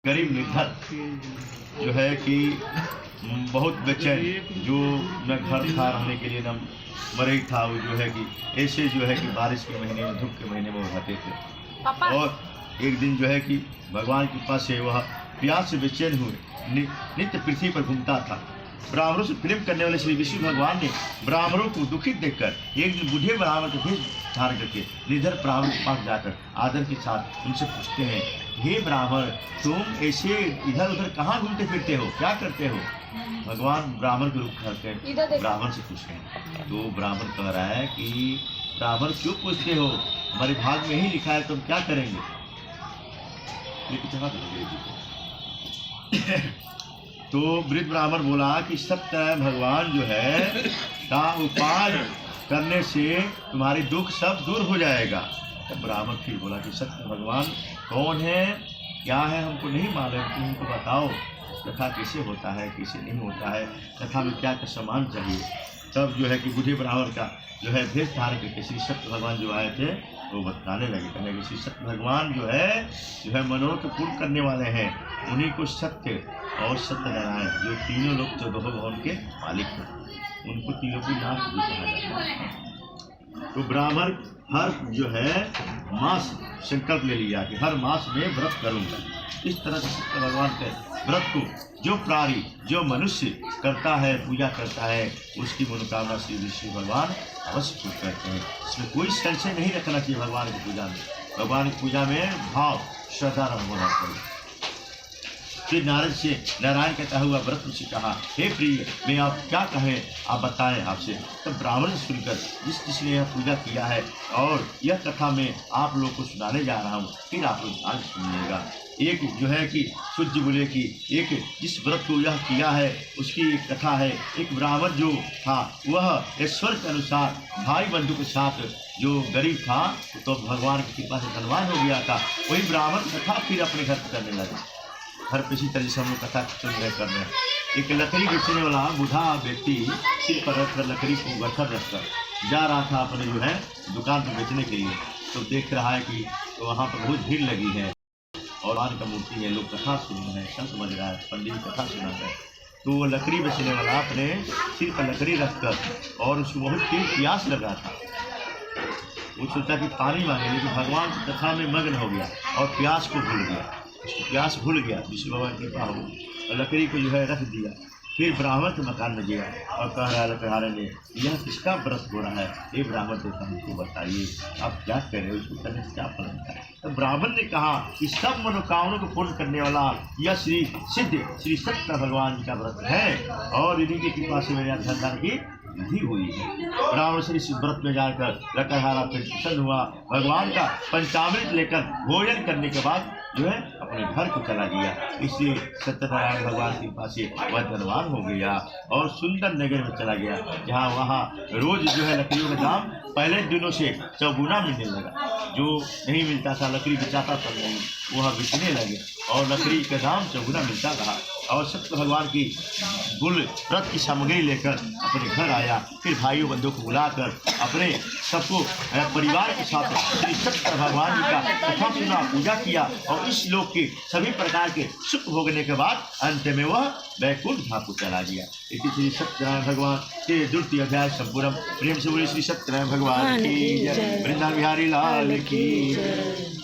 गरीब निर्धन जो है कि बहुत बेचैन, जो न घर था रहने के लिए न मरे था, वो जो है कि ऐसे जो है कि बारिश के महीने में, धूप के महीने में वो रहते थे। और एक दिन जो है कि भगवान के पास से वह प्यास से बेचैन हुए नित्य पृथ्वी पर घूमता था। ब्राह्मणों से प्रेम करने वाले श्री विष्णु भगवान ने ब्राह्मणों को दुखित देखकर एक दिन बूढ़े ब्राह्मण के भेष धारण करके निधर ब्राह्मण के पास जाकर आदर के साथ उनसे पूछते हैं, हे ब्राह्मण, तुम ऐसे इधर उधर कहाँ घूमते फिरते हो, क्या करते हो? भगवान ब्राह्मण के रूप करके ब्राह्मण से पूछते हैं। तो ब्राह्मण कह रहा है कि ब्राह्मण क्यों पूछते हो, हमारे भाग में ही लिखा है, तुम क्या करेंगे? तो वृद्ध ब्राह्मण बोला कि सत्य भगवान जो है का उपाय करने से तुम्हारी दुख सब दूर हो जाएगा। तो ब्राह्मण फिर बोला कि सत्य भगवान कौन है, क्या है, हमको नहीं मालूम, तुम हमको बताओ, कथा कैसे होता है, कैसे नहीं होता है, कथा में क्या क्या सामान चाहिए। तब जो है कि बूढ़े ब्राह्मण का जो है भेष धारण करके श्री सत्य भगवान जो आए थे वो बताने लगे। कहने कि श्री सत्य भगवान जो है मनोरथ पूर्ण करने वाले हैं, उन्हीं को सत्य और सत्यनारायण जो तीनों लोग चौदह भवन के मालिक हैं, उनको तीनों की नाथ भी कहा जाता है। तो ब्राह्मण हर जो है मास संकल्प ले लिया कि हर मास में व्रत करूंगा। इस तरह से सत्य भगवान के व्रत को जो प्राणी, जो मनुष्य करता है, पूजा करता है, उसकी मनोकामना श्री विष्णु भगवान अवश्य पूर्ण करते हैं। इसमें कोई संशय नहीं रखना चाहिए। भगवान की पूजा में, भगवान की पूजा में भाव श्रद्धा होना चाहिए। फिर नारायण कहता हुआ व्रत से कहा, हे प्रिय, मैं आप क्या कहें, आप बताएं आपसे। तब ब्राह्मण से सुनकर जिसने यह पूजा किया है और यह कथा मैं आप लोग को सुनाने जा रहा हूँ, फिर आप लोग आज सुनिएगा। एक जो है कि सूर्य बोले कि एक जिस व्रत को यह किया है उसकी एक कथा है। एक ब्राह्मण जो था वह ईश्वर के अनुसार भाई बंधु के साथ जो गरीब था तो भगवान की कृपा से धनवान हो गया था। वही ब्राह्मण कथा फिर अपने घर पर करने लगा। घर पे इसी तरह से हम लोग कथा चल रहे कर रहे हैं। एक लकड़ी बेचने वाला बूढ़ा व्यक्ति सिर पर रखकर लकड़ी को गठर रखकर जा रहा था अपने जो है दुकान पर बेचने के लिए। तो देख रहा है कि तो वहाँ पर बहुत भीड़ लगी है और भगवान का मूर्ति है, लोग कथा सुन रहे हैं, सब समझ रहा है, पंडित कथा सुना रहे हैं। तो वो लकड़ी बेचने वाला अपने सिर पर लकड़ी रखकर और उसको बहुत तेज प्यास लगा था। वो सोचा कि पानी मांगे, लेकिन भगवान की कथा में मग्न हो गया और प्यास को भूल गया। प्यास भूल गया, विष्णु भगवान की कृपा हो और लकड़ी को जो है रख दिया। फिर ब्राह्मण के मकान में गया और कह रहा है लकड़हारे ने, यह किसका व्रत हो रहा है? ये ब्राह्मण देवता हमको बताइए, आप क्या कह रहे हो, इसको करने से क्या फल होता है? तो ब्राह्मण ने कहा कि सब मनोकामनाओं को पूर्ण करने वाला यह श्री सिद्ध श्री सत्य भगवान जी का व्रत है और इन्हीं की कृपा से मेरे धन की विधि हुई है। ब्राह्मण से इस व्रत में जाकर लकड़हारा फिर प्रसन्न हुआ। भगवान का पंचामृत लेकर भोजन करने के बाद जो है अपने घर को चला गया। इसलिए सत्यनारायण भगवान की कृपा से वह धनवान हो गया और सुंदर नगर में चला गया, जहाँ वहाँ रोज जो है लकड़ियों का दाम पहले दिनों से चौगुना मिलने लगा। जो नहीं मिलता था, लकड़ी बेचाता था नहीं, वह बिकने लगे और लकड़ी का दाम चौगुना मिलता रहा। और सत्य भगवान की गुल व्रत की सामग्री लेकर अपने घर आया। फिर भाइयों बंधुओं को बुलाकर अपने सबको परिवार के साथ श्री सत्य भगवान जी का कथा सुना, पूजा किया और इस लोक के सभी प्रकार के सुख भोगने के बाद अंत में वह वैकुंठ धाम को चला गया। इसी श्री सत्यनारायण भगवान के द्वितीय अध्याय संपूर्ण। प्रेम से बोले श्री सत्यनारायण भगवान की जय, वृंदावन बिहारी लाल की जय।